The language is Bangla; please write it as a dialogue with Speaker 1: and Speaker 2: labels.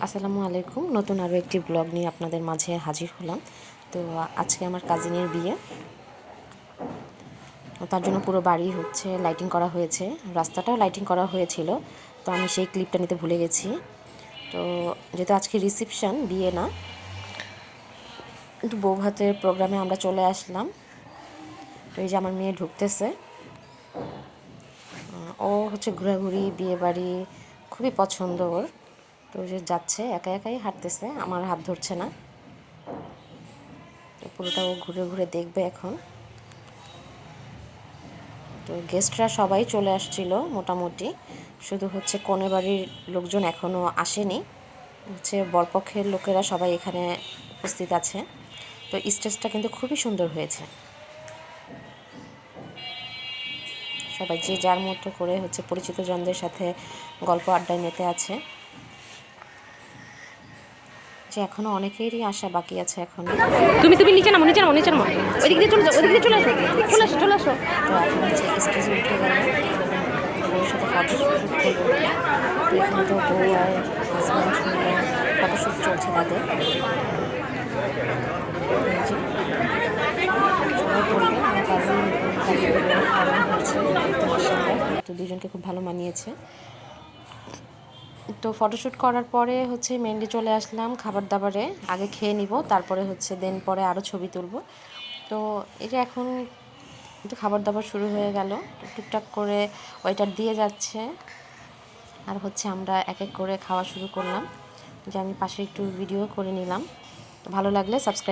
Speaker 1: আসসালামু আলাইকুম। নতুন আরও একটি ব্লগ নিয়ে আপনাদের মাঝে হাজির হলাম। তো আজকে আমার কাজিনের বিয়ে, তার জন্য পুরো বাড়ি লাইটিং করা হয়েছে, রাস্তাটাও লাইটিং করা হয়েছিল। তো আমি সেই ক্লিপটা নিতে ভুলে গেছি। তো যেহেতু আজকে রিসেপশন, বিয়ে না, একটু বউ ভাতের প্রোগ্রামে আমরা চলে আসলাম। তো এই যে আমার মেয়ে ঢুকতেছে, ও ঘোরাঘুরি, বিয়ে বাড়ি খুবই পছন্দ ওর। তো যে যাচ্ছে, একা একাই হাঁটতেছে, আমার হাত ধরছে না। তো পুরোটা ও ঘুরে ঘুরে দেখবে এখন। তো গেস্টরা সবাই চলে আসছিল মোটামুটি, শুধু কনে বাড়ির লোকজন এখনও আসেনি। বরপক্ষের লোকেরা সবাই এখানে উপস্থিত আছে। তো স্টেজটা কিন্তু খুবই সুন্দর হয়েছে। সবাই যে যার মতো করে পরিচিত জনদের সাথে গল্প আড্ডায় মেতে আছে। যে এখনো অনেকেরই আশা বাকি আছে। এখন
Speaker 2: তুমি নিচে নামো, নিচে নামো, নিচে নামো, ওইদিক দিয়ে চলে যাও, ওইদিক দিয়ে চলে আসো, চলে আসো, চলে আসো।
Speaker 1: তো এখন স্টেজে উঠে গেল, বউয়ের সাথে ফটোশ্যুট করবো বলে। তো এখানে তো বউ আর হাজব্যান্ড মিলে ফটোশ্যুট চলছে তাদের। সবাই বলবেন আমার কাজিন কেমন হয়েছে দেখতে, মাশাআল্লাহ। তো দুজনকে খুব ভালো মানিয়েছে। তো ফটোশ্যুট করার পরে মেনলি চলে আসলাম খাবার দাবারে। আগে খেয়ে নিব, তারপরে দেন পরে আরও ছবি তুলব। তো এই যে এখন একটু খাবার দাবার শুরু হয়ে গেল, টুকটাক করে ওয়েটার দিয়ে যাচ্ছে। আর আমরা এক এক করে খাওয়া শুরু করলাম। যে আমি পাশে একটু ভিডিও করে নিলাম। ভালো লাগলে সাবস্ক্রাইব